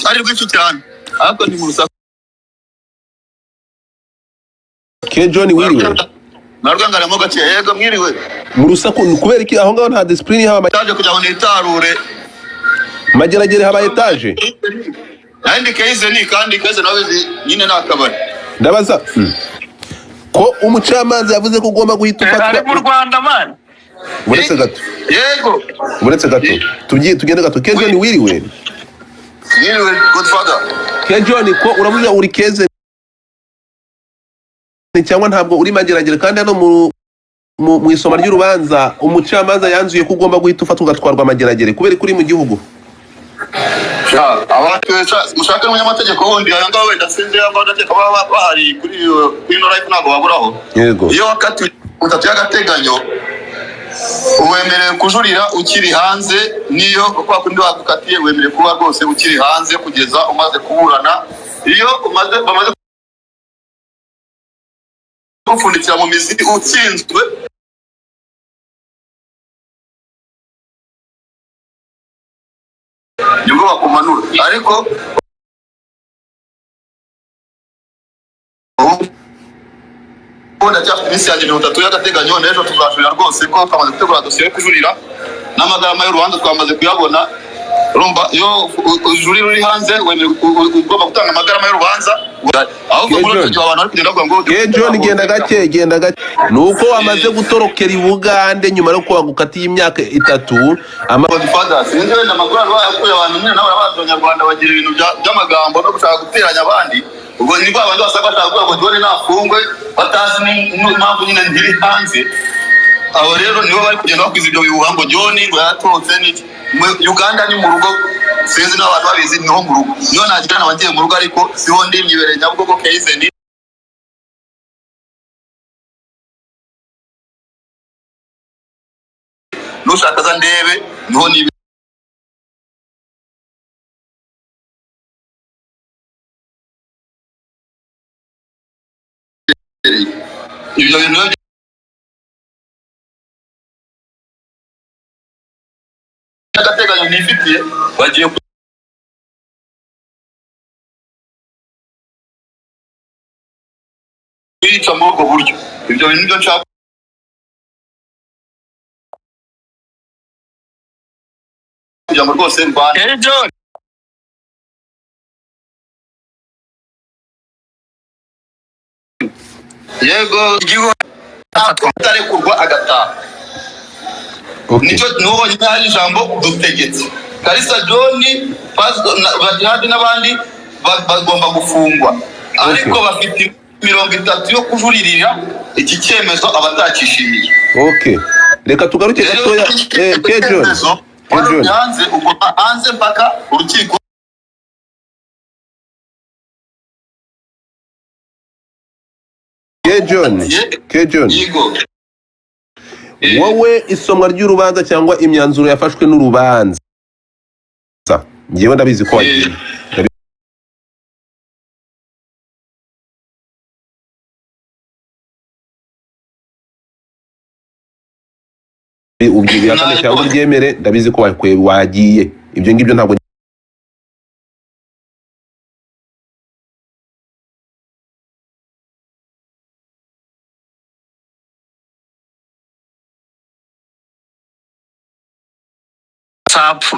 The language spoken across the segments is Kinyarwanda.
ari rwinshi cyane ariko ni mu rusaku Ke John wiriwe narwangaramo gake yego mwiriwe mu rusaku kubera iki aho ngaho nta discipline haba taje kujya ngo nitarure mageragere haba etage nandi kaize ni kandi kaize nawe nyine nakabari ndabaza ko umucamanza yavuze ko ugomba guhita ufatwa ari mu Rwanda man buretse gato yego buretse gato tugende gato Ke John wiriwe Godfather Ke John ko uravuga uri keze cyangwa ntabwo uri mageragere kandi hano mu isoma ry'urubanza umucamanza yanzuye ko ugomba guhita ufatwa ugatwarwa mageragere kubera kuri mu gihugu mushaka umunyamategeko wundi ayanga wenda sinzi yanga udateka bahari kuri ino life ntabwo baburaho yego iyo wakati utatu y'agateganyo uwemerewe kujurira ukiri hanze niyo kwa kundi wagukatiye wemerewe kuba rwose ukiri hanze kugeza umaze kuburana iyo bamaze gufundikira mu mizi utsinzwe nibwo bakumanura ariko ndacyafite iminsi yanjye 30 y'agateganyo n'ejo tuzajurira rwose ko twamaze gutegura dosiye yo kujurira n'amagarama y'urubanza twamaze kuyabona urumva iyo ujuri ruri hanze ugomba gutanga amagarama y'urubanza ahubwo muri cyo abantu ari kugenda ngo Ke John genda gake nuko wamaze gutorokera i Bugande nyuma yo kwagukatiye imyaka 3 Godfather sinzi wenda amaguru yakuye abantu nyine nawe abazonyarwanda bagira ibintu by'amagambo no gushaka guteranya abandi ubwo nibwo abantu basanga bashaka ngo John nafungwe batazi n'impamvu nyine ndiri hanze abo rero nibo bari kugenda bakwiza ibyo bihuha ngo John ngo yatotse n'iki Uganda ni mu rugo sinzi n'abantu babizi niho mu rugo niyo nagira nabagiye mu rugo ariko siho ndi myibereye Nyabugogo Kaize ni nushaka za ndebe niho ni ibyo bintu agateganyo nifitiye bagiye kwica muri ubwo buryo ibyo bintu byo nshaka kugira ngo rwose Rwanda yego igihugu atarekurwa agataha nicyo nuho nyari ijambo dutegetse Kalisa John Bajihadi n'abandi bagomba gufungwa ariko bafite 30 yo kujuririra iki cyemezo abatakishimiye reka tugaruke gatoya Ke John hanze ubwo hanze mpaka urukiko Ke John wowe isomwa ry'urubanza cyangwa imyanzuro yafashwe n'urubanza ngewe ndabizi ko wagiye ubyiye akane cyangwa uryemere ndabizi ko wagiye ibyo ngibyo ntabwo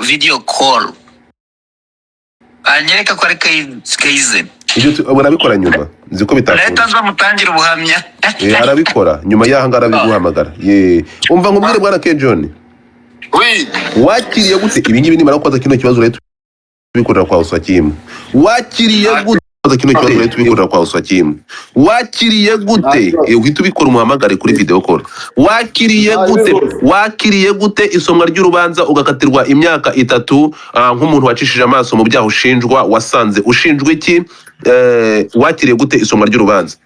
video call anyereka ko ari Kaize ibyo urabikora nyuma nzi ko bitakunda leta nza mutangira ubuhamya arabikora nyuma yaha ngarabiguhamagara umva ngubwire bwana Ke John wakiriye gute ibi ngibi nimara kwaza kino kibazo leta bikorera kwa Uswakimu wakiriye gute kino kibazo leta bikorera kwa Uswakimu wakiriye gute uhita ubikora umuhamagare kuri video call wakiriye gute isomwa ry'urubanza ugakatirwa imyaka 3 nk'umuntu wacishije amaso mu byaha ushinjwa wasanze ushinjwe iki wakiriye gute isomwa ry'urubanza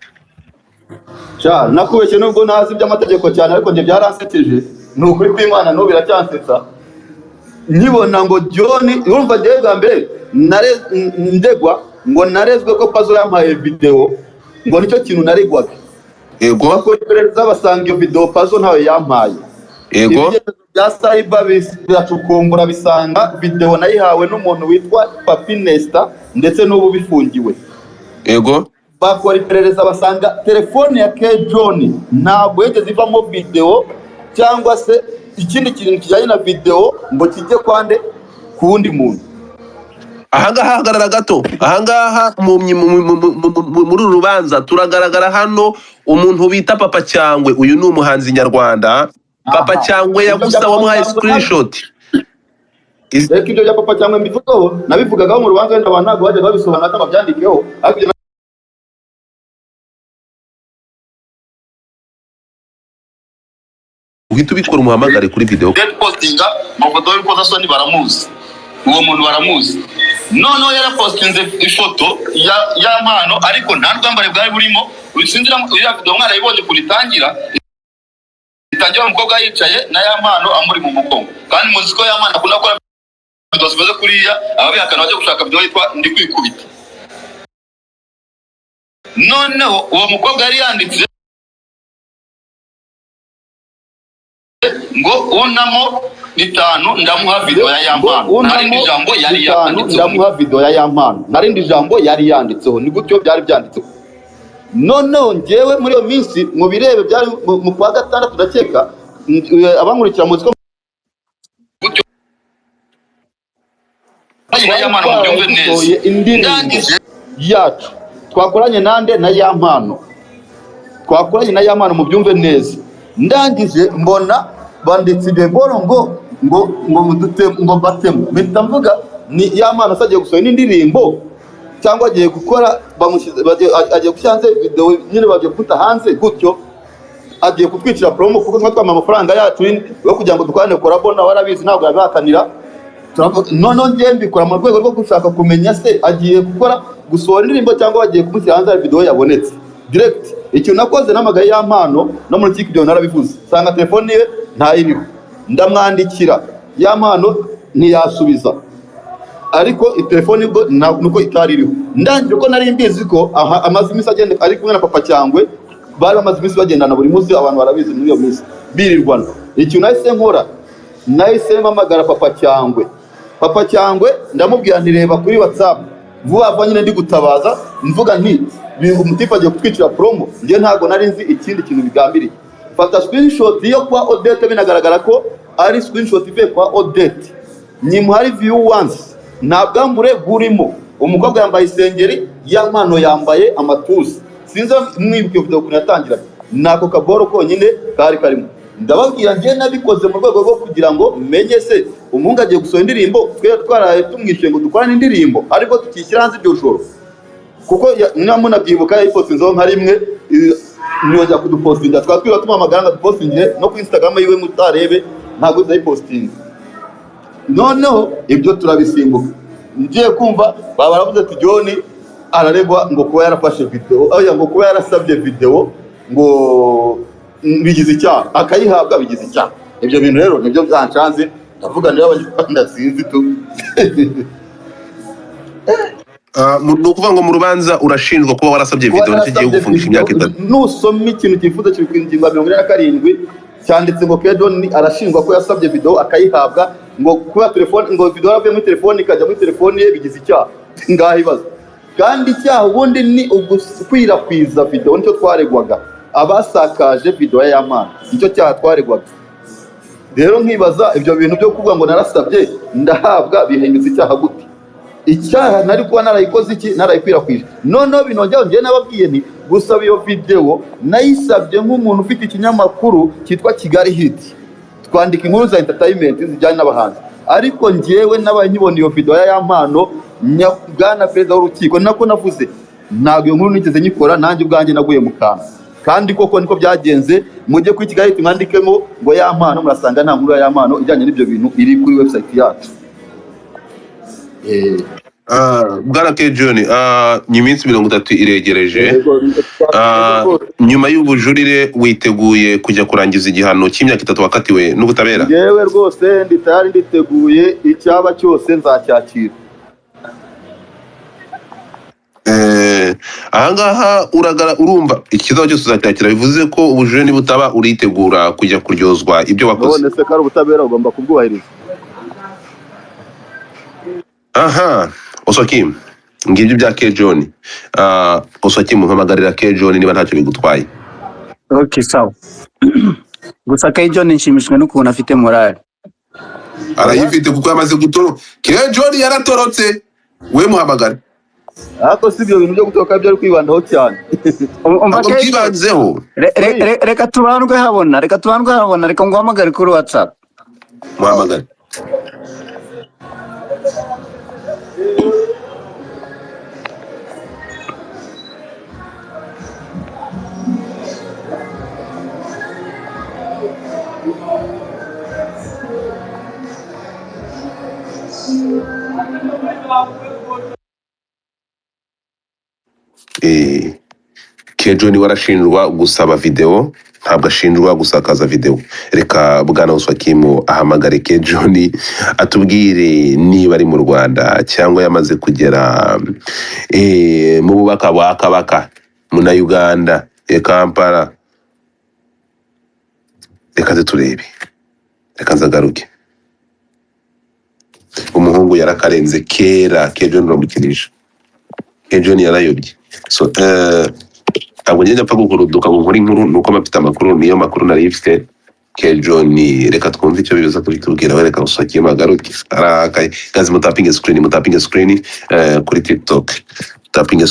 nakubeshye nubwo nazi by'amategeko cyane ariko nje byaranseteje ni ukuri kw'Imana no biracyansetsa nkibona ngo John urumva gihe bwa mbere ndegwa ngo narezwe ko Pazo yampaye video ngo nicyo kintu naregwaga yego bakoresha basanga iyo video Pazo ntawe yampaye yego bya cyber biracukumbura bisanga video nayihawe n'umuntu witwa Papi Nesta ndetse n'ubu bifungiwe. Ego Bakora iperereza basanga telefone ya K John ntabwo yigeze ivamo video cyangwa se ikindi kintu kijyanye na video ngo kijye kwande ku wundi muntu. ahangaha hagarara gato, ahangaha muri rubanza turagaragara hano umuntu bita Papa Cyangwe. Uyu ni umuhanzi nyarwanda. Papa Cyangwe yagusa wamuhaye screenshot. Reka ibyo bya Papa Cyangwe mbivugaho nabivugagaho mu rubanza wenda abantu ntabwo bajya babisobanura cyangwa byandikeho. Uhita ubikora umuhamagare kuri video. Postinga mafoto y'uko Soni baramuzi. Uwo muntu baramuzi. Noneho yarapostinze ifoto ya mpano ariko nta rwambare bwari burimo. Usinzira uriya video mwana yibonye kuritangira. Itangira umukobwa yicaye na ya mpano amuri mu mugongo. Kandi muziko ya mpano akunda gukora video zimaze kuriya ababihakana bajya gushaka video yitwa ndi kwikubita. Noneho uwo mukobwa yari yanditse ngo unamo 5 ndamuha video ya yampano. Narindi jambo yari yanditseho ndamuha video ya yampano. Narindi jambo yari yanditseho ni gutyo byari byanditseho. Noneho ngewe muri iyo minsi mu birebe byari mu kwa gatandatu ndakeka abankurikira muziko gutyo ya yampano mu byumve neza. Ndangije yacu twakoranye nande na yampano. Twakoranye na yampano mu byumve neza. Ndangije mbona banditse ibegoro ngo batemu mpita mvuga ni yampano sagiye gusohora n'indirimbo cyangwa agiye gukora agiye gushanze video nyine bagiye kuta hanze gutyo agiye kutwicira promo kuko twatwama amafaranga yacu yo kugira ngo dukorane collabo na warabizi ntabwo yabihakanira. Noneho ngiye mbikora mu rwego rwo gushaka kumenya se agiye gukora gusohora indirimbo cyangwa agiye kumushyira hanze video yabonetse direct. Ikintu nakoze namagaye yampano no muri kiki byo narabivuze sanga telefone ye ntayiriho ndamwandikira yampano ntiyasubiza ariko telefone ubwo nuko itaririho. Ndangije ko nari mbizi ko amazi imisi agenda ari kumwe na Papa Cyangwe bari amazi imisi bagendana buri munsi abantu barabizi muri iyo minsi birirwana. Ikintu nahise nkora nahise mpamagara Papa Cyangwe. Papa Cyangwe ndamubwira ntireba kuri WhatsApp vuba vuba nyine ndi gutabaza mvuga nti umutipa agiye kutwicira promo. Ngiye ntago nari nzi ikindi kintu bigambiriye. Fata screenshot yo kwa Odette binagaragara ko ari screenshot ive kwa Odette. Nyimuhari view once ntabwambure gurimo. Umukobwa yambaye isengeri yampano yambaye amatuza. Sinzi mwibuke video kunatangira nako kaboro konyine kari karimo. Ndababwira ngiye nabikoze mu rwego rwo kugira ngo menye se umuhungu agiye gusohora indirimbo twaraye tumwishyuye ngo dukorane indirimbo ariko tukishyira hanze ibyo joro. Kuko namuna byibuka yayipostinzeho nka rimwe niyojya kudupostinga twatwiba tumamaganga dupostinge no ku Instagram yiwe mutarebe ntabwo zayipostinga. Noneho ibyo turabisimbuka ngiye kumva baravuze ati John araregwa ngo kuba yarafashe video ngo kuba yarasabye video ngo bigize icyaha akayihabwa bigize icyaha. Ibyo bintu rero nibyo byancanze ndavuga niba abanyarwanda sinzi tu ni ukuvuga ngo mu rubanza urashinjwa kuba warasabye video ntigiye gufungisha imyaka 3. Nusoma ikintu kifuza kiri ku ngingo ya 47 cyanditse ngo K John arashinjwa ko yasabye video akayihabwa ngo kuba telefone ngo video yavuye muri telefone ikajya muri telefone ye bigize icyaha. Ngaho ibaza kandi icyaha ubundi ni ugukwirakwiza video nicyo twaregwaga abasakaje video ya yampano nicyo cyaha twaregwaga. Rero nkibaza ibyo bintu byo kuvuga ngo narasabye ndahabwa bihindutse icyaha gute? Icyaha nari kuba narayikoze iki narayikwirakwije. Noneho binongera ngiye nababwiye ni gusaba iyo video nayisabye nk'umuntu ufite ikinyamakuru cyitwa Kigali Hit twandika inkuru za entertainment zijyanye n'abahanzi ariko ngewe n'abanyibona iyo video ya yampano nyabwana perezida w'urukiko nako navuze ntabwo iyo nkuru nigeze nyikora nanjye ubwanjye naguye mu kantu. Kandi koko niko byagenze mujye kuri Kigali Hit mwandikemo ngo yampano murasanga nta nkuru ya yampano ijyanye n'ibyo bintu iri kuri website yacu. Bwana K John ni iminsi 30 iregereje. Nyuma y'ubujurire witeguye kujya kurangiza igihano cy'imyaka 3 wakatiwe n'ubutabera? Yewe rwose nditari nditeguye icyaba cyose nzacyakira. ahangaha urumva ikibazo cyose uzacyakira, bivuze ko ubujurire nibutaba uritegura kujya kuryozwa ibyo wakoze. none se kari ubutabera ugomba kubwubahiriza. Aha, Osokim, ngibyo bya K-John. Osokim mpamagarira K-John niba ntacyo bigutwaye. Okay, sawa. Gusa K-John nshimishwe n'ukuntu afite morale. Arayifite kuko yamaze gutoro. K-John yaratorotse. We muhamagare. Ako si ibyo bintu byo gutoka byari kwibandaho cyane. Umva K-John. Reka tubandwe habona, reka nguhamagare kuri WhatsApp. Muhamagare. K-John warashinjwa gusaba video, ntabwo ashinjwa gusakaza video. Reka bwana Osokim ahamagare K-John atubwire niba ari mu Rwanda cyangwa yamaze kugera mu bubaka bwa Kabaka mu na Uganda Kampala. Reka turebe, reka nzagaruke. Umuhungu yarakarenze kera. K-John uramukinisha. K-John yarayobye. So ntabwo ngenda apfa gukuruduka ngo nkore inkuru nuko mafite amakuru, niyo makuru nari mfite. K-John reka twumve icyo bibaza kubitubwira. Reka Osokim agaruke. Arakaye gazi mutapinge screen kuri TikTok. Tapping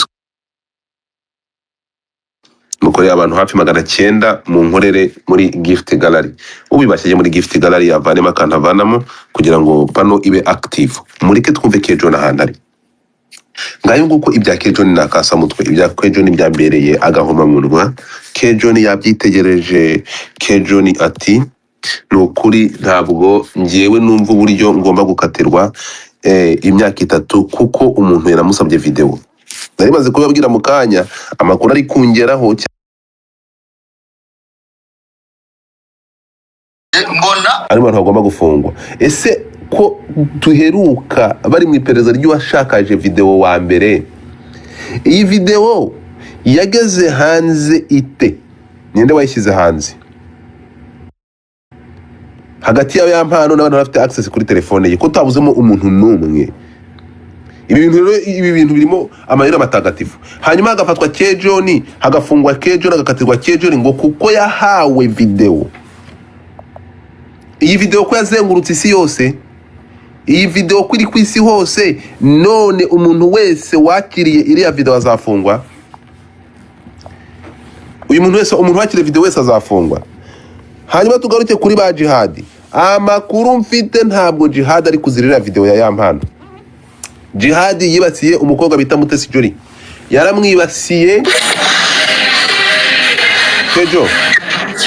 mukore abantu hafi 900 mu nkorere muri gift gallery. Ubibashye muri gift gallery yavanemo akantavanamo kugira ngo pano ibe active. Mureke twumve K-John ahandari. Ngayo nguko ibya K-John nakasa mutwe, ibya K-John byambereye agahoma munwa. K-John yabyitegereje. K-John ati nukuri ntabwo ngiyewe numva uburyo ngomba gukatirwa imyaka 3 kuko umuntu yaramusabye video. Nari maze kubabwira mu kanya amakuru ari kungeraho Mbona ari abantu bagomba gufungwa. Ese ko tuheruka bari mu iperereza ry'uwashakaje video wa mbere, iyi video yageze hanze ite? Ninde wayishyize hanze? Hagati ya mpano n'abantu bafite access kuri telefone ye ko tabuzemo umuntu numwe. Ibi bintu birimo amayira matagatifu. Hanyuma hagafatwa K-John, hagafungwa K-John, agakatirwa K-John ngo kuko yahawe video. Iyi video ko yazengurutse isi yose, iyi video kuri ku isi hose, none umuntu wese wakiriye iriya video azafungwa. Uyu muntu wese, umuntu wakiriye video wese azafungwa. Hanyuma tugaruke kuri ba Jihad. Amakuru mfite ntabwo Jihad ari kuzirira video ya Yampano. Jihad yibasiye umukobwa bita Mutesi Jolly. Yaramwibasiye. Kejo.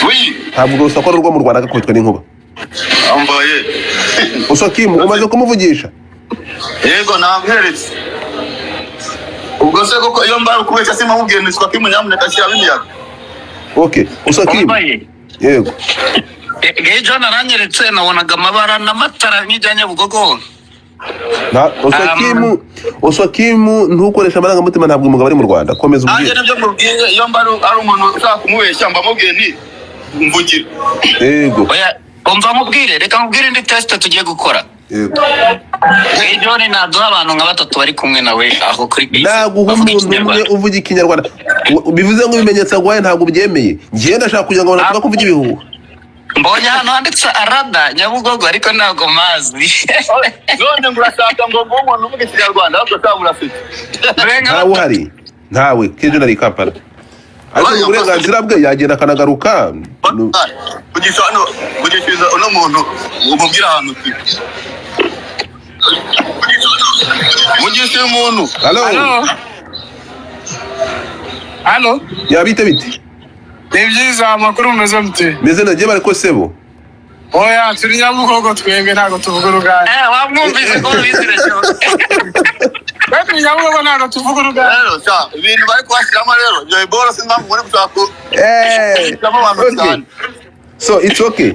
Oui. Ntabwo rusako rwo mu Rwanda gakubitwa n'inkuba. Ambaye. Osokim umaze kumuvugisha? Yego namweretse. Ubwo se koko iyo mbara kubeshya sima mubwirane Osokim nyamuneka shyira bimiyaga. Okay, Osokim. Yego. K-John aranyeretse nabonaga amabara n'amatara nk'ijyanye Bugogo. Na Osokim ntukoresha amarangamutima, ntabwo umugabo ari mu Rwanda. Komeza ubwire. Anje nibyo mubwiye iyo mbara ari umuntu ushaka kumubeshya mbamubwiye nti mvugira. Yego. Oya, umva mubwire, reka mubwire indi test tugiye gukora. Yego. K-John naduha abantu nka 3 bari kumwe nawe aho kuri bisi. Naguha umuntu umwe uvuga ikinyarwanda. Bivuze ngo ibimenyetso agwaye ntabwo byemeye. Ngiye ndashaka kugira ngo abantu bakuvuge ibihuha. Mbonye hano handitse Arada Nyabugogo ariko ntabwo mazi. None ngurashaka ngo umuntu uvuga ikinyarwanda ahubwo tamurafite. Ntawe uhari. Ntawe. K-John ari Kampala. Ariko uburenganzira bwe yagenda akanagaruka. Kugishiza uno muntu umubwira ahantu uti. Mugishe umuntu. Halo. Yabite biti? Nibyiza amakuru meze mute? Meze nagiye bariko sebo. Oya turi Nyabugogo twebwe ntago tuvuga uruganda. Wamwumvise ko bizire cyo. Turi Nyabugogo ntago tuvuga uruganda. Rero cha ibintu bari kwashiramo rero yo ibora sinamwe muri gushaka. Okay. So it's okay.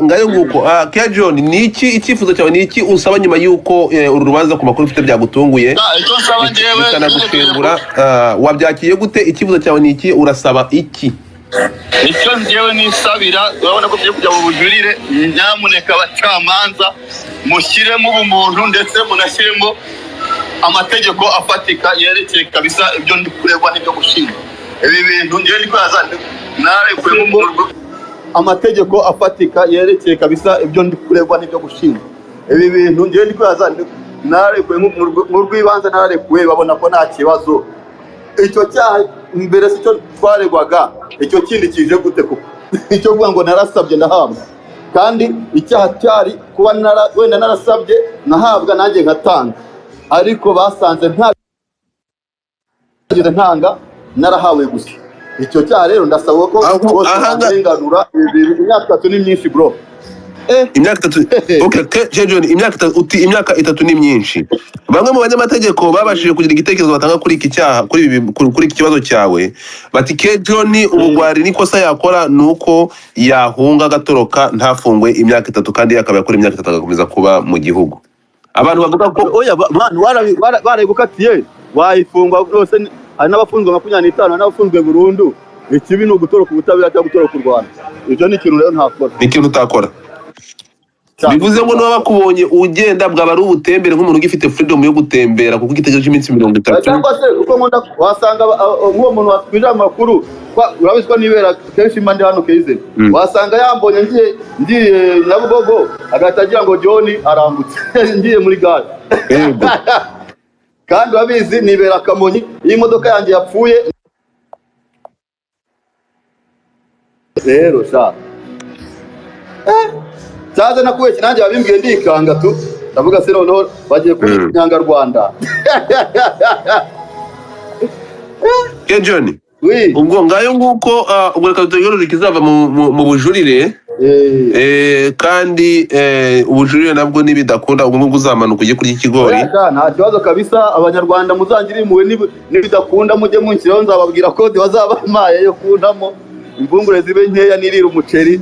Ngayo nguko. Kia John, niki icyifuzo cyawe niki usaba nyuma yuko uru rubanza ku makuru ufite byagutunguye? Icyo nsaba njyewe Bitanagushengura. Wabyakiye gute? Icyifuzo cyawe niki? Urasaba iki? icyo njyewe nisabira, urabona ko byo kujya mu bujurire, nyamuneka abacamanza mushyiremo ubumuntu ndetse munashyiremo amategeko afatika yerekeye kabisa ibyo ndi kuregwa n'ibyo gushinga. Ibi bintu njyewe ndi kwaza narekuye mu amategeko afatika yerekeye kabisa ibyo ndi kuregwa n'ibyo gushinga. Ibi bintu njyewe ndi kwaza narekuye mu rw'ibanze narekuye babona ko nta kibazo. Icyo cyaha mbere cyo twaregwaga, icyo kindi kije gute kuko icyo kuvuga ngo narasabye ndahabwa, kandi icyaha cyari kuba wenda narasabye nahabwa nanjye ngatanga, ariko basanze ntanga narahawe gusa. Icyo cyaha rero ndasaba ko ahanganura imyaka 3 ni myinshi bro. Imyaka 3. Okay, John, imyaka 3 ni myinshi. Bamwe mu banyamategeko babashije kugira igitekerezo batanga kuri iki cyaha, kuri iki kibazo cyawe, bati John ubugwari nikosa yakora nuko yahunga gatoroka ntafungwe imyaka 3 kandi yakaba yakora imyaka 3 agakomeza kuba mu gihugu. Abantu bavuga ko oya man barayigukatiye wayifungwa rwose, hari n'abafunzwe 25 n'abafunzwe burundu. Ikibi ni ugutoroka ubutabera cyangwa gutoroka u Rwanda. Ibyo ni ikintu rero ntakora. Ni ikintu utakora. Bivuze ngo niba bakubonye ugenda bwaba ari ubutembere nk'umuntu ugifite freedom yo gutembera kuko igitegereje iminsi 30. Cyangwa se uko nkunda wasanga uwo muntu watwije amakuru urabizwa nibera kenshi mande hano keize. Wasanga yambonye ngiye Nyabugogo agatagira ngo John arambutse ngiye muri gare. Kandi wabizi nibera Kamonyi, iyi modoka yanjye yapfuye rero sha cyaje nakuye kinanjye babimbwiye ndikanga tu ndavuga se noneho bagiye kuri Nyanga Rwanda. John, ubwo ngayo nguko ubwo reka tutegereje kizava mu bujurire. Kandi ubujurire nabwo nibidakunda ubwo ngo uzamanuka ujye kurya ikigori. Nta kibazo kabisa, abanyarwanda muzangire impuhwe nibidakunda mujye munshyiraho, nzababwira kode bazabamaye yo kundamo imvungure zibe nkeya nirira umuceri.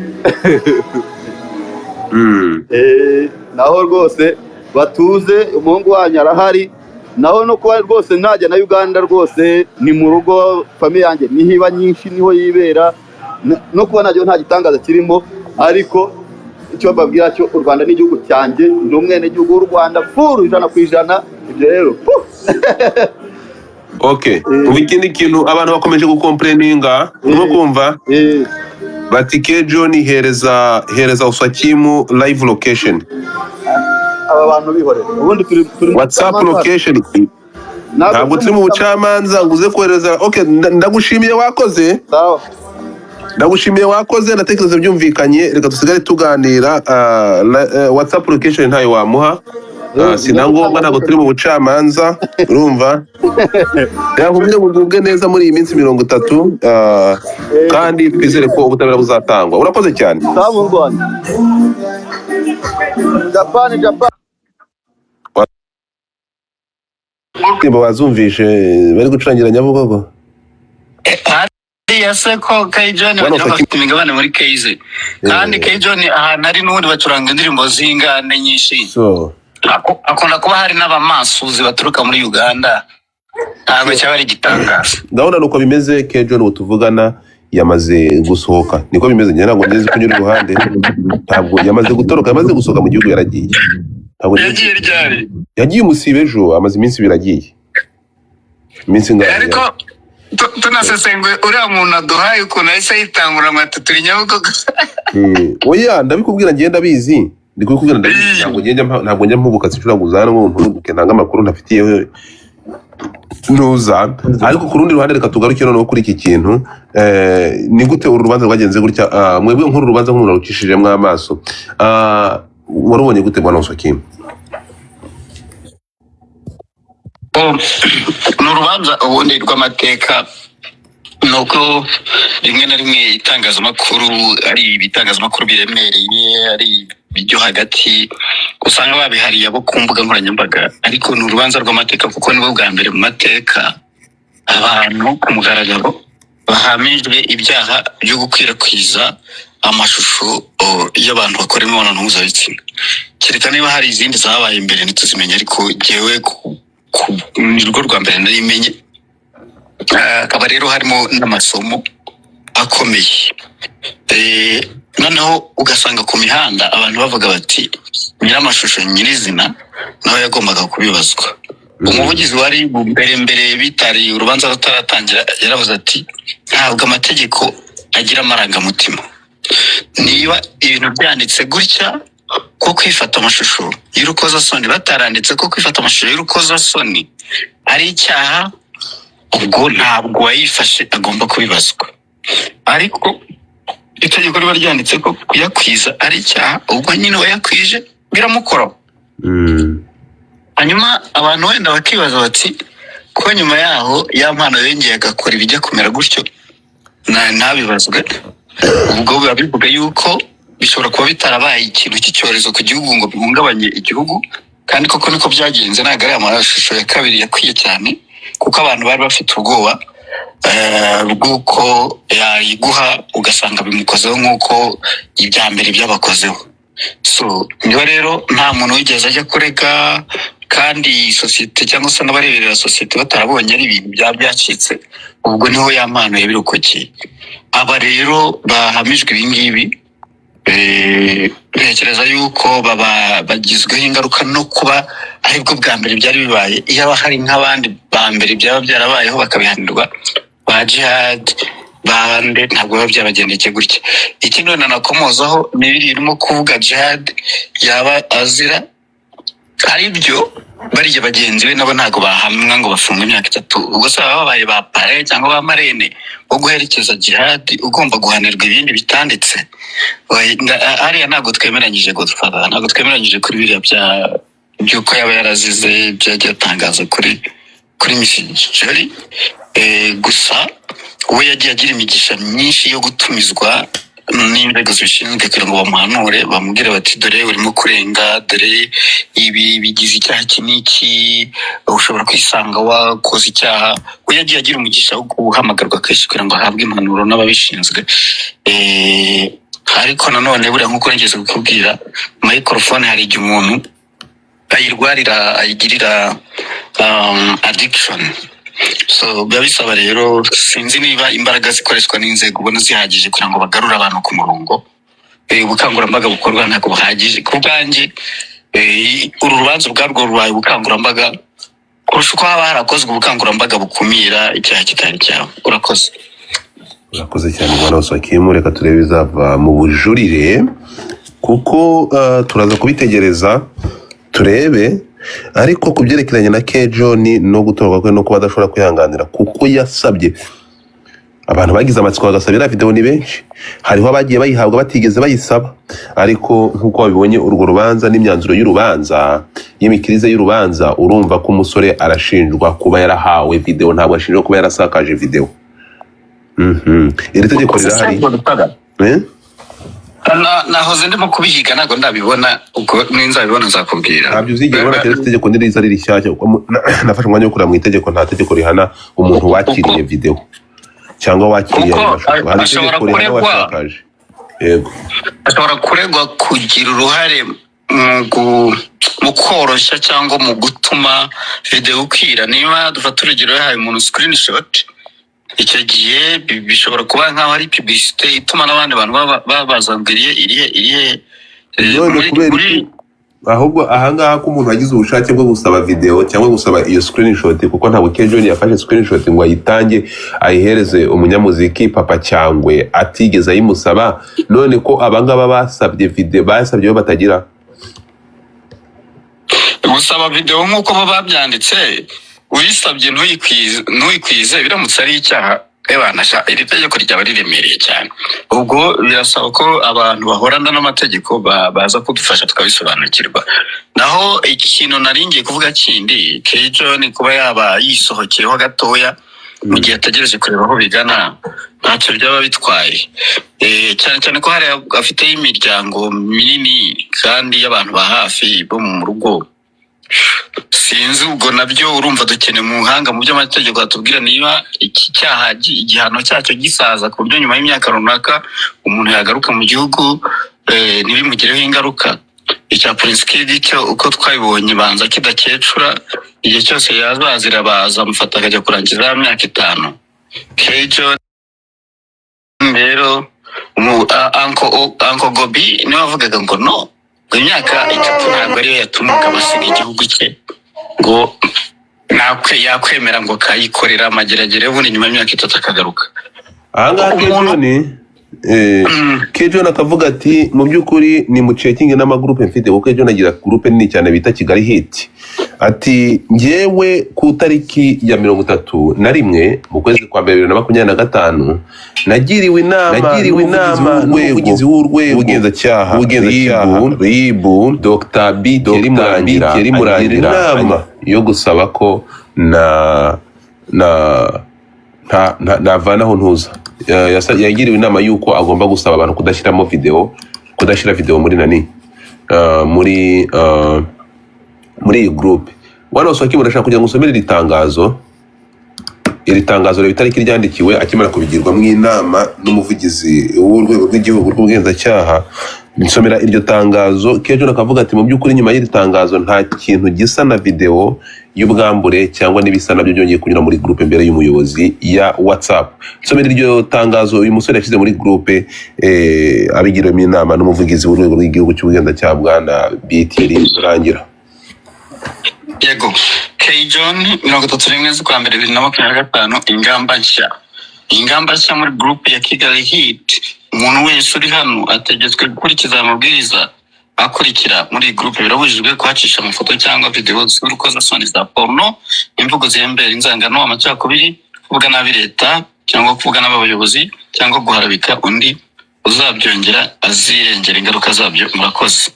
Naho rwose batuze, umuhungu wanyu arahari. Naho no kuba rwose najya na Uganda rwose ni mu rugo, famille yanjye nihiba nyinshi niho yibera, no kuba najyo nta gitangaza kirimo, ariko icyo babwira cyo u Rwanda ni igihugu cyanjye, ni umwene gihugu w'u Rwanda furu 100%. Ibyo rero okay. Ubikindi kintu abantu bakomeje gukomplaininga no kumva bati John hereza Usakimu live location. Aba bantu bihorera ubundi turi WhatsApp location. Ntabwo turi mu bucamanza nguze kohereza. Okay, ndagushimiye wakoze. Sawa. Ndagushimiye wakoze, natekereza byumvikanye. Reka dusigare tuganira. WhatsApp location ntayo wamuha. Sinangombwa ntabwo turi mu bucamanza, urumva? Yakubwiye ngo neza muri iyi minsi 30, kandi twizere ko ubutabera buzatangwa. Urakoze cyane. Sawa mu Rwanda. Japan. Bazumvishe bari gucurangira Nyabugogo. Yase ko John bagira bafite imigabane muri Keize, kandi John ahantu ari n'ubundi bacuranga indirimbo z'ingane nyinshi. So akunda kuba hari n'abamasuzi baturuka muri Uganda. Ntabwo cyaba ari gitangaza. Ndabona nuko bimeze. John utuvugana yamaze gusohoka, niko bimeze. Njye ntabwo ngeze kunyura iruhande, ntabwo yamaze gutoroka, yamaze gusohoka mu gihugu yaragiye. Yagiye ryari? Yagiye umusibe ejo, amaze iminsi biragiye. Iminsi ngari. Ariko tunasesenguye uriya muntu aduhaye ukuntu ahise yitangura amatatu Nyabugogo. Oya ndabikubwira ngenda bizi. Ndikubwira ntabwo njya mpubuka sinshobora kuzana ngo mpubuke ntanga amakuru ntafitiye nuza. Ariko ku rundi ruhande reka tugaruke noneho kuri iki kintu. Ni gute uru rubanza rwagenze gutya? Mwebwe nk'uru rubanza nk'umuntu rucishijemo amaso, warubonye gute bwana Usakimu? N'urubanza ubundi rw'amateka, nuko rimwe na rimwe itangazamakuru ari ibitangazamakuru biremereye, ari bijyo hagati usanga babihariye abo ku mbuga nkoranyambaga, ariko ni urubanza rw'amateka kuko nibo bwa mbere mu mateka abantu ku mugaragaro bahamijwe ibyaha byo gukwirakwiza amashusho y'abantu bakora imibonano mpuzabitsina, kereka niba hari izindi zabaye imbere ntituzimenye, ariko jewe ni rwo rwa mbere narimenye. Akaba rero harimo n'amasomo akomeye. Noneho ugasanga ku mihanda abantu bavuga bati nyiramashusho nyirizina nawe yagombaga kubibazwa. Umuvugizi wari mbere bitari urubanza rutaratangira yaravuze ati ntabwo amategeko agira amarangamutima. Niba ibintu byanditse gutya ko kwifata amashusho y'urukozasoni, bataranditse ko kwifata amashusho y'urukozasoni ari icyaha, ubwo ntabwo wayifashe agomba kubibazwa. Ariko itegeko riba ryanditse ko kuyakwiza ari icyaha, ubwo nyine wayakwije biramukoraho. Hanyuma abantu wenda bakibaza bati ko nyuma yaho ya mpano yongeye agakora ibijya kumera gutyo ntabibazwe, ubwo biba bivuga yuko bishobora kuba bitarabaye ikintu cy'icyorezo ku gihugu ngo bihungabanye igihugu. Kandi koko niko byagenze, ntabwo ari amashusho ya kabiri yakwiye cyane, kuko abantu bari bafite ubwoba bw'uko yayiguha ugasanga bimukozeho nk'uko ibya mbere byabakozeho. So niba rero nta muntu wigeze ajya kurega, kandi sosiyete cyangwa se n'abareberera sosiyete batarabonye ari ibintu byacitse, ubwo niho ya mpano yabirokokeye. Aba rero bahamijwe ibingibi, ntekereza yuko baba bagizweho ingaruka no kuba aribwo bwa mbere byari bibaye. Iyo hari nk'abandi ba mbere byaba byarabayeho bakabihanirwa, ba Jihad bande ntabwo biba byabagendekeye gutya. Ikindi nakomozaho ni biri irimo kuvuga Jihad yaba azira ari byo, bariya bagenzi be nabo ntabwo bahamwa ngo bafunge imyaka 3. Ubwo se baba babaye ba pare cyangwa ba marene wo guherekeza Jihad ugomba guhanirwa ibindi bitanditse. Ariya ntabwo twemeranyije Godfather, ntabwo twemeranyije kuri biriya by'uko yaba yarazize byagiye atangaza kuri Miss Jolly. Gusa we yagiye agira imigisha myinshi yo gutumizwa n'inzego zibishinzwe kugira ngo bamuhanure, bamubwire bati dore urimo kurenga, dore ibi bigize icyaha kiniki, ushobora kwisanga wakoze icyaha. We yagiye agira umugisha wo guhamagarwa kenshi kugira ngo ahabwe impanuro n'ababishinzwe. Ariko nanone buriya nk'uko nigeze kukubwira, microphone hari igihe umuntu ayigirira addiction. So biba bisaba rero, sinzi niba imbaraga zikoreshwa n'inzego ubona zihagije kugira ngo bagarure abantu ku murongo. Ubukangurambaga bukorwa ntabwo buhagije ku bwanjye. Uru rubanza ubwarwo rubaye ubukangurambaga kurusha uko haba harakozwe ubukangurambaga bukumira icyaha kitari cyawe. Urakoze cyane mwana Wasakimu. Reka turebe bizava mu bujurire, kuko turaza kubitegereza turebe. Ariko ku byerekeranye na John no gutorwa kwe no kuba adashobora kwihanganira, kuko yasabye abantu bagize amatsiko bagasabira video ni benshi. Hariho abagiye bayihabwa batigeze bayisaba, ariko nkuko wabibonye urwo rubanza n'imyanzuro y'urubanza y'imikirize y'urubanza, urumva ko umusore arashinjwa kuba yarahawe video, ntabwo ashinjwa kuba yarasakaje video. Iri tegeko rirahari. Nahoze ndimo kubihiga ntabwo ndabibona, ubwo ninzabibona nzakubwira. Ntabyo uzigera ubona rero itegeko ndiriza riri shyashya. Nafashe umwanya wo kureba mu itegeko, nta tegeko rihana umuntu wakiriye video cyangwa wakiriye amashusho. Hari itegeko rihana wasakaje. Yego, ashobora kuregwa kugira uruhare mu koroshya cyangwa mu gutuma video ukwira. Niba dufata urugero yahaye umuntu screenshot, icyo gihe bishobora kuba nk'aho ari publicité ituma n'abandi bantu babazangiriye irihe. Ahubwo ahangaha ko umuntu wagize ubushake bwo gusaba video cyangwa gusaba iyo screenshot, kuko ntabwo John yafashe screenshot ngo ayitange ayihereze umunyamuziki Papa Cyangwe atigeze ayimusaba. None ko abangaba basabye video basabye batagira gusaba video nk'uko babyanditse, uyisabye ntuyikwize biramutse ari icyaha. Iri tegeko ryaba riremereye cyane. Ubwo birasaba ko abantu bahorana n'amategeko baza kudufasha tukabisobanukirwa. Naho ikintu naringiye kuvuga kindi, John kuba yaba yisohokeyeho gatoya mu gihe ategereje kureba aho bigana, ntacyo byaba bitwaye. Cyane cyane ko hari afite imiryango minini kandi y'abantu ba hafi bo mu rugo. sinzi ubwo nabyo urumva dukeneye mu buhanga mu by'amategeko atubwira niba iki cyaha igihano cyacyo gisaza ku buryo nyuma y'imyaka runaka umuntu yagaruka mu gihugu ntibimugireho ingaruka. Icya Prince Kid cyo uko twabibonye banza kidakecura igihe cyose yazazira bazamufata akajya kurangiza imyaka 5. Kejo rero Uncle Gobi niwe wavugaga ngo no imyaka 3 ntabwo ariyo yatumuka basiga igihugu cye ngo yakwemera ngo kayikorera amageragere ubundi nyuma y'imyaka 3 akagaruka. Ahangaha Kejo akavuga ati mu by'ukuri ni mu checking n'amagroupe mfite kuko Kejo nagira groupe nini cyane bita Kigali Hit. Ati ngewe ku tariki ya 31 mu kwezi kwa 2025 nagiriwe inama n'umuvugizi w'urwego ubugenzacyaha Ribu Dr. B Thierry Murangira inama yo gusaba ko navanaho ntuza. Yagiriwe inama yuko agomba gusaba abantu kudashyira video muri iyi group. Wana uswaki murashaka kugira ngo usomere iri tangazo itariki ryandikiwe akimara kubigirwa mu inama n'umuvugizi w'urwego rw'igihugu rw'ubugenzacyaha. Nsomera iryo tangazo. Kejo nakavuga ati mu by'ukuri nyuma y'iri tangazo nta kintu gisa na video y'ubwambure cyangwa n'ibisa nabyo byongeye kunyura muri groupe mbere y'umuyobozi ya WhatsApp. Nsomera iryo tangazo uyu musore yashyize muri groupe abigirwemo inama n'umuvugizi w'urwego rw'igihugu cy'ubugenzacyaha bwana Thierry Murangira. Yego Kejon 31 z'ukwa mbere 2025 ingamba nshya muri groupe ya Kigali Hit. Umuntu wese uri hano ategetswe gukurikiza amabwiriza akurikira muri groupe. Birabujijwe kwacisha amafoto cyangwa video z'urukozasoni za porno, imvugo zihembera inzangano, amacakubiri, kuvuga nabi leta cyangwa kuvuga n'abayobozi cyangwa guharabika undi. Uzabyongera azirengera ingaruka zabyo. Murakoze.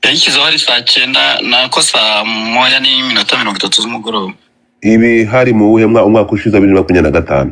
Yakizaho ari saa 9 nako saa 1:30 z'umugoroba. Ibi hari mu uhe umwaka ushize 2025.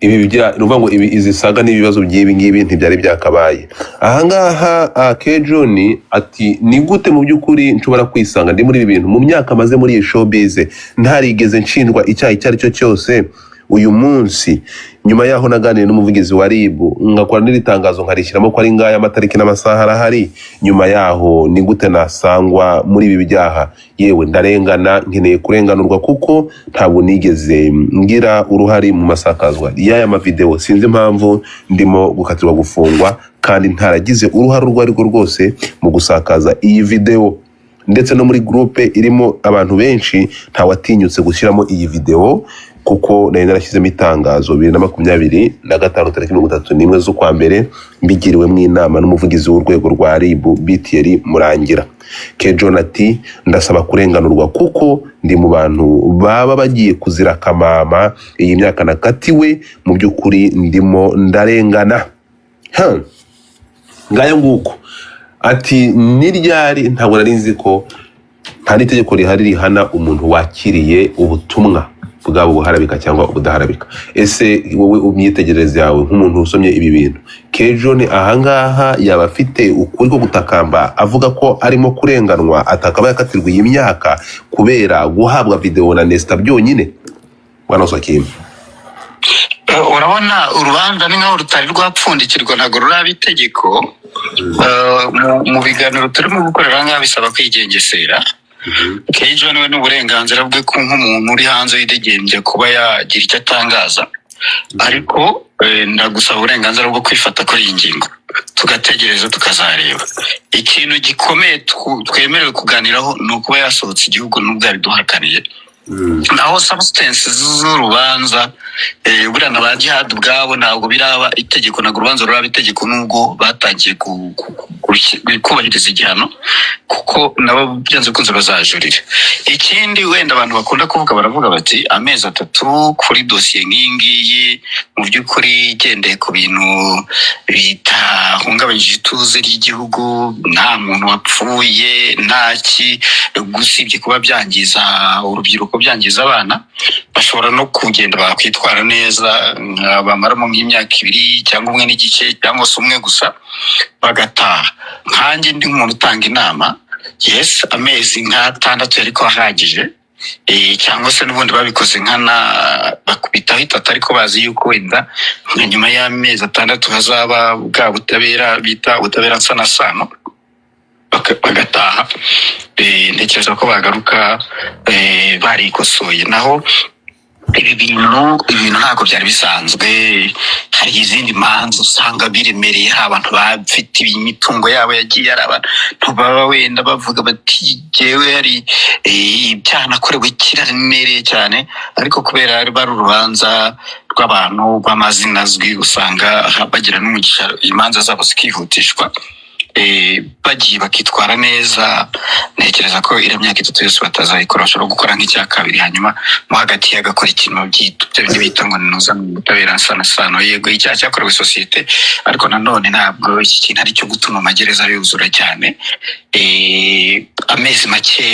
Ibi bigira nuvuga ngo izi saga n'ibibazo by'ibi ngibi ntibyari byakabaye. Ahangaha Kejon ati ni gute mu by'ukuri nshobora kwisanga ndi muri ibi bintu mu myaka maze muri iyi showbiz ntarigeze nshinjwa icyaha icyo ari cyo cyose. Uyu munsi nyuma yaho naganiriye n'umuvugizi wa Ribu ngakora n'iri tangazo nkarishyiramo ko ari ngaya amatariki n'amasaha arahari. Nyuma yaho ni gute nasangwa muri ibi byaha? Yewe ndarengana, nkeneye kurenganurwa kuko ntabwo nigeze ngira uruhari mu masakazwa y'aya mavideo. Sinzi impamvu ndimo gukatirwa gufungwa kandi ntaragize uruhare urwo ari rwo rwose mu gusakaza iyi video. Ndetse no muri groupe irimo abantu benshi ntawatinyutse gushyiramo iyi video kuko nari narashyizemo itangazo 2025 tariki 31 z'ukwa mbere mbigiriwe mu inama n'umuvugizi w'urwego rwa Ribu Thierry Murangira. Kejon ati ndasaba kurenganurwa kuko ndi mu bantu baba bagiye kuzira kamama iyi myaka nakatiwe. Mu by'ukuri ndimo ndarengana. Ngaya nguko ati niryari ntabwo nari nzi ko nta n'itegeko rihari rihana umuntu wakiriye ubutumwa bwabo buharabika cyangwa ubudaharabika. Ese wowe umyitegereze yawe nk'umuntu usomye ibi bintu, Kejon ahangaha yaba afite ukuri ko gutakamba avuga ko arimo kurenganwa atakaba yakatirwa iyi myaka kubera guhabwa video na Nesta byonyine? Wanasakima urabona urubanza ni nkaho rutari rwapfundikirwa ntago ruraba itegeko. Mu biganiro turimo gukorera ngaha bisaba kwigengesera. Kejon we n'uburenganzira bwe ko nk'umuntu uri hanze yidegembye kuba yagira icyo atangaza, ariko ndagusaba uburenganzira bwo kwifata kuri iyi ngingo tugategereza tukazareba. Ikintu gikomeye twemerewe kuganiraho ni ukuba yasohotse igihugu n'ubwo yabiduhakaniye. Naho substance z'urubanza buriya na ba Jihad ubwabo ntabwo biraba itegeko, ntabwo urubanza ruraba itegeko nubwo batangiye kubahiriza igihano kuko nabo byanze kunze bazajurira. Ikindi wenda abantu bakunda kuvuga baravuga bati amezi 3 kuri dosiye nk'ingiyi mu by'ukuri igendeye ku bintu bitahungabanyije ituze ry'igihugu, nta muntu wapfuye, ntaki gusibye kuba byangiza urubyiruko, byangiza abana, bashobora no kugenda bakwitwara neza bamaramo nk'imyaka 2 cyangwa 1 n'igice cyangwa se 1 gusa bagataha. Nkanjye ndi umuntu utanga inama yes amezi nk'atandatu ariko ahagije cyangwa se n'ubundi babikoze nkana bakubitaho itatu ariko bazi yuko wenda nka nyuma y'amezi atandatu hazaba bwa butabera bita ubutabera nsanasano bagataha. Ntekereza ko bagaruka barikosoye. Naho ibi bintu ntabwo byari bisanzwe. Hari izindi manza usanga biremereye, abantu bafite imitungo yabo yagiye, ari abantu baba wenda bavuga bati jewe hari byanakorewe kiraremereye cyane, ariko kubera ari bari urubanza rw'abantu b'amazina azwi usanga bagira n'umugisha imanza zabo zikihutishwa. Bagiye bakitwara neza. Ntekereza ko iriya myaka itatu yose batazayikora, bashobora gukora nk'icya kabiri, hanyuma mo hagati y'agakora ikintu by'ibyo bita ngo nuza mu butabera nsanasano. Yego icyaha cyakorewe sosiyete, ariko nanone ntabwo iki kintu ari cyo gutuma amagereza yuzura cyane. Amezi make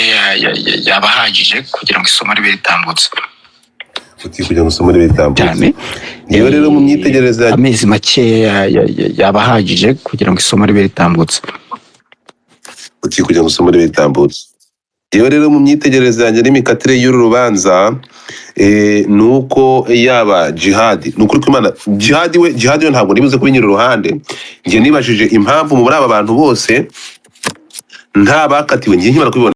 yaba ahagije kugira ngo isomo ribe ritambutse kugira ngo isomo ribe ritambutse. Yewe rero mu myitegerereze amezi make yaba ahagije kugira ngo isomo ribe ritambutse kugira ngo isomo ribe ritambutse. Yewe rero mu myitegerereze yanjye n'imikatire y'uru rubanza nuko yaba Jihad, nukuri ko Imana Jihad we ntabwo nibuze kubinyira uruhande. Ngiye nibajije impamvu muri aba bantu bose nta bakatiwe, ngiye nkimara kubibona